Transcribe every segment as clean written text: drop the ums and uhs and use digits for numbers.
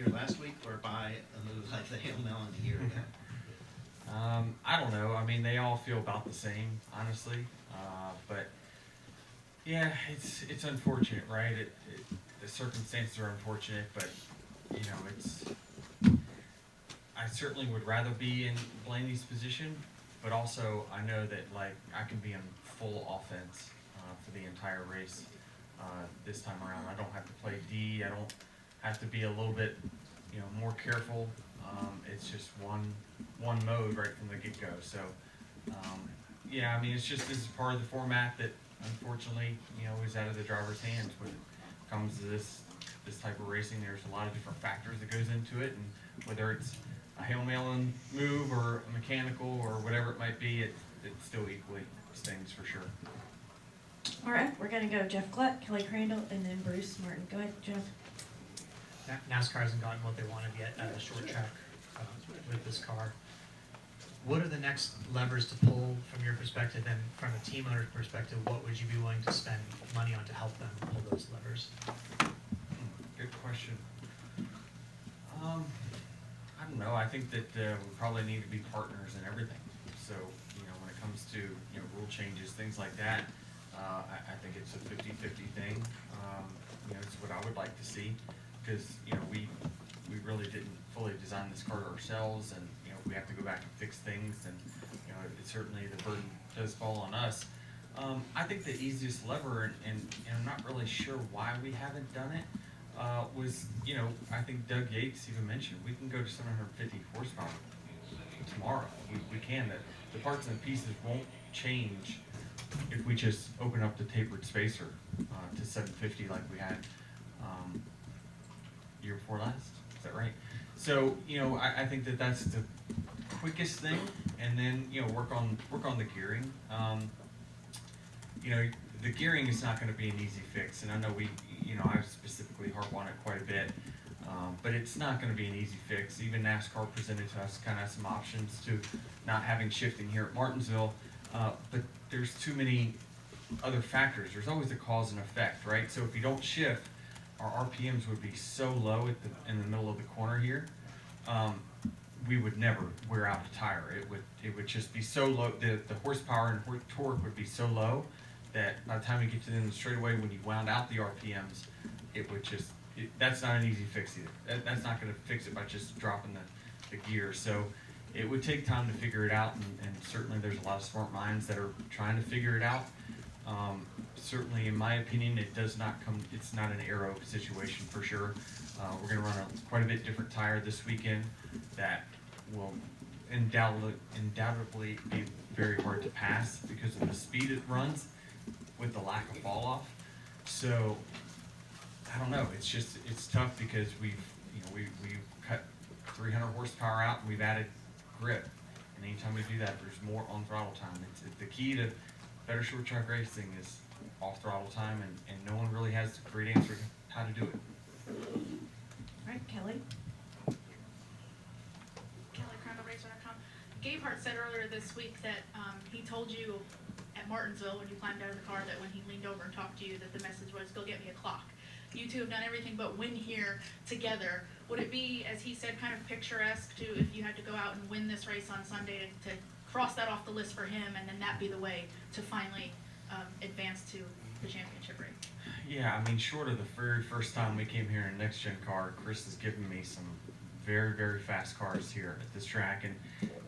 here last week or buy a move like the Hail Melon a year ago? I don't know. I mean, they all feel about the same, honestly. But yeah, it's unfortunate, right? The circumstances are unfortunate, but you know, I certainly would rather be in Blaney's position, but also I know that like I can be in full offense for the entire race this time around. I don't have to play D. I don't have to be a little bit, you know, more careful. It's just one mode right from the get-go. So yeah, I mean, it's just this is part of the format that unfortunately, you know, is out of the driver's hands when it comes to this type of racing. There's a lot of different factors that goes into it, and whether it's a Hail Melon move or a mechanical or whatever it might be, it still equally stings for sure. All right, we're going to go Jeff Gluck, Kelly Crandall, and then Bruce Martin. Go ahead, Jeff. NASCAR hasn't gotten what they wanted yet at a short track with this car. What are the next levers to pull from your perspective, and from a team owner's perspective, what would you be willing to spend money on to help them pull those levers? Good question. I don't know. I think that we probably need to be partners in everything. So, you know, when it comes to, you know, rule changes, things like that, I think it's a 50-50 thing. You know, it's what I would like to see, because, you know, we really didn't fully design this car ourselves, and, you know, we have to go back and fix things, and, you know, certainly the burden does fall on us. I think the easiest lever, and I'm not really sure why we haven't done it, was, you know, I think Doug Yates even mentioned, we can go to 750 horsepower tomorrow. We can. The parts and the pieces won't change if we just open up the tapered spacer to 750 like we had year before last. Is that right? So, you know, I think that that's the quickest thing, and then, you know, work on the gearing. You know, the gearing is not going to be an easy fix, and I know I specifically harp on it quite a bit, but it's not going to be an easy fix. Even NASCAR presented to us kind of some options to not having shifting here at Martinsville, but there's too many other factors. There's always a cause and effect, right? So if you don't shift, our RPMs would be so low in the middle of the corner here, we would never wear out a tire. It would just be so low. The horsepower and torque would be so low that by the time you get to the end of the straightaway, when you wound out the RPMs, it would just, that's not an easy fix either. That's not going to fix it by just dropping the gear. So it would take time to figure it out, and certainly there's a lot of smart minds that are trying to figure it out. Certainly, in my opinion, it's not an aero situation for sure. We're going to run quite a bit different tire this weekend that will undoubtedly be very hard to pass because of the speed it runs with the lack of fall off. So I don't know. It's tough because we've cut 300 horsepower out and we've added grip. And anytime we do that, there's more on throttle time. It's the key to better short track racing is off throttle time, and no one really has a great answer how to do it. All right, Kelly. Kelly Crandall, Racer.com. Gabe Hart said earlier this week that he told you at Martinsville when you climbed out of the car that when he leaned over and talked to you that the message was, go get me a clock. You two have done everything but win here together. Would it be, as he said, kind of picturesque to, if you had to go out and win this race on Sunday, to cross that off the list for him, and then that be the way to finally advance to the championship race? Yeah, I mean, short of the very first time we came here in a next-gen car, Chris has given me some very, very fast cars here at this track, and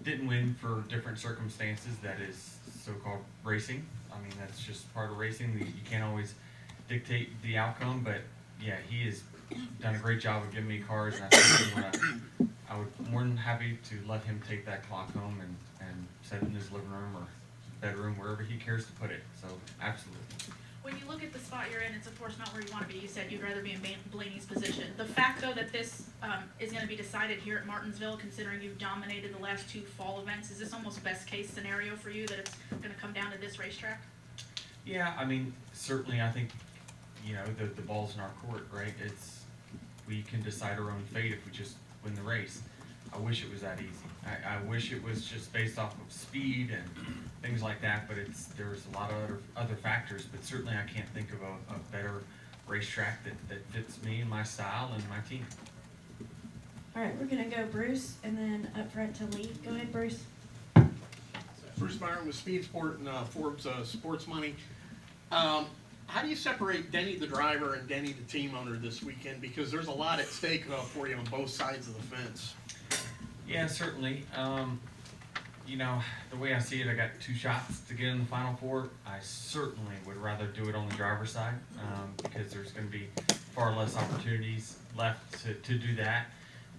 didn't win for different circumstances. That is so-called racing. I mean, that's just part of racing. You can't always dictate the outcome, but yeah, he has done a great job of giving me cars, and I would be more than happy to let him take that clock home and set it in his living room or bedroom, wherever he cares to put it. So, absolutely. When you look at the spot you're in, it's of course not where you want to be. You said you'd rather be in Blaney's position. The fact, though, that this is going to be decided here at Martinsville, considering you've dominated the last two fall events, is this almost best case scenario for you, that it's going to come down to this racetrack? Yeah, I mean, certainly I think, the ball's in our court, right? We can decide our own fate if we just win the race. I wish it was that easy. I wish it was just based off of speed and things like that, but there's a lot of other factors, but certainly I can't think of a better racetrack that fits me and my style and my team. All right, we're gonna go Bruce and then up front to Lee. Go ahead, Bruce. Bruce Byron with Speed Sport and Forbes Sports Money. How do you separate Denny the driver and Denny the team owner this weekend? Because there's a lot at stake for you on both sides of the fence. Yeah, certainly. You know, the way I see it, I got 2 shots to get in the Final Four. I certainly would rather do it on the driver's side because there's going to be far less opportunities left to do that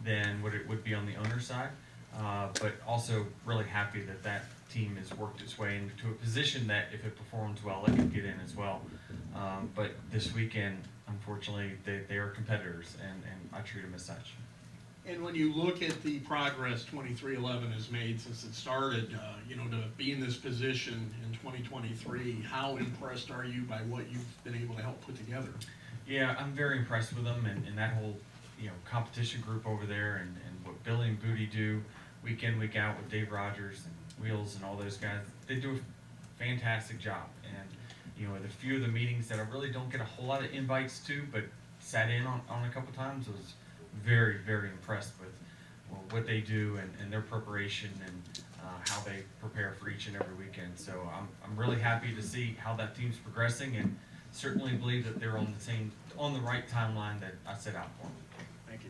than what it would be on the owner's side. But also really happy that that team has worked its way into a position that if it performs well, it could get in as well. But this weekend, unfortunately, they are competitors, and I treat them as such. And when you look at the progress 2311 has made since it started, you know, to be in this position in 2023, how impressed are you by what you've been able to help put together? Yeah, I'm very impressed with them and that whole, you know, competition group over there and what Billy and Booty do week in, week out with Dave Rogers and Wheels and all those guys. They do a fantastic job. And, you know, with a few of the meetings that I really don't get a whole lot of invites to, but sat in on a couple times, was very, very impressed with what they do and their preparation and how they prepare for each and every weekend. So I'm really happy to see how that team's progressing and certainly believe that they're on the right timeline that I set out for them. Thank you.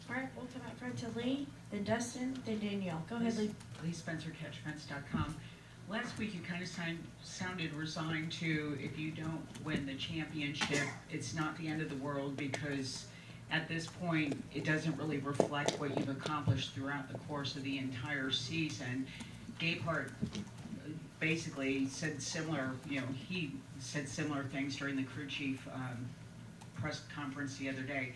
All right, we'll come up front to Lee, then Dustin, then Danielle. Go ahead, Lee. Lee Spencer, catchfence.com. Last week you kind of sounded resigned to, if you don't win the championship, it's not the end of the world, because at this point it doesn't really reflect what you've accomplished throughout the course of the entire season. Gaypart basically said similar, you know, he said similar things during the crew chief press conference the other day.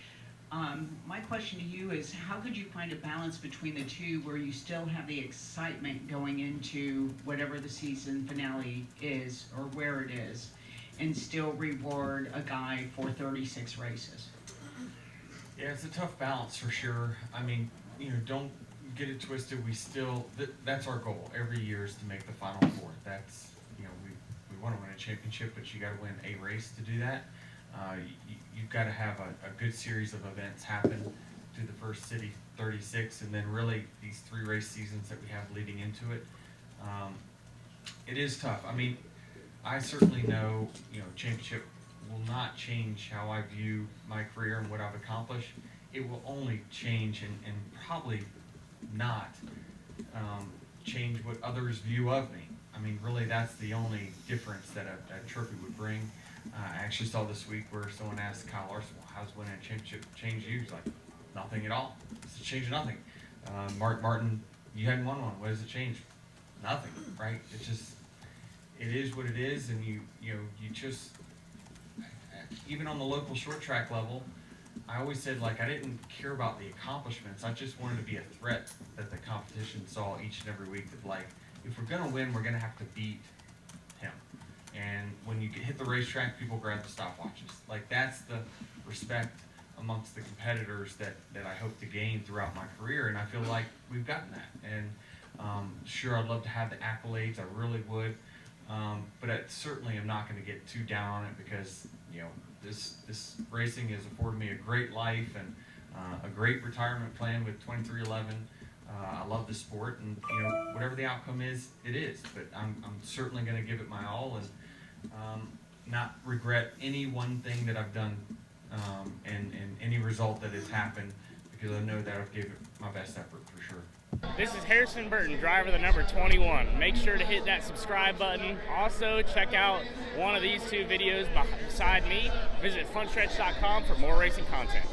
My question to you is, how could you find a balance between the two where you still have the excitement going into whatever the season finale is or where it is, and still reward a guy for 36 races? Yeah, it's a tough balance for sure. I mean, you know, don't get it twisted. We still, that's our goal every year, is to make the Final Four. That's, you know, we want to win a championship, but you got to win a race to do that. You've got to have a good series of events happen through the first city 36, and then really these 3 race seasons that we have leading into it. It is tough. I mean, I certainly know, you know, championship will not change how I view my career and what I've accomplished. It will only change and probably not change what others view of me. I mean, really, that's the only difference that a trophy would bring. I actually saw this week where someone asked Kyle Larson, well, how's winning a championship change you? He's like, nothing at all. It's a change of nothing. Martin, you hadn't won one. What does it change? Nothing, right? It's just, it is what it is, and you just, even on the local short track level, I always said, like, I didn't care about the accomplishments. I just wanted to be a threat that the competition saw each and every week, that, like, if we're going to win, we're going to have to beat him. And when you hit the racetrack, people grab the stopwatches. Like, that's the respect amongst the competitors that I hope to gain throughout my career, and I feel like we've gotten that. And sure, I'd love to have the accolades, I really would, but I certainly am not going to get too down on it, because, you know, this racing has afforded me a great life and a great retirement plan with 2311. I love the sport, and, you know, whatever the outcome is, it is. But I'm certainly going to give it my all and not regret any one thing that I've done and any result that has happened, because I know that I've given it my best effort for sure. This is Harrison Burton, driver the number 21. Make sure to hit that subscribe button. Also, check out one of these 2 videos beside me. Visit funstretch.com for more racing content.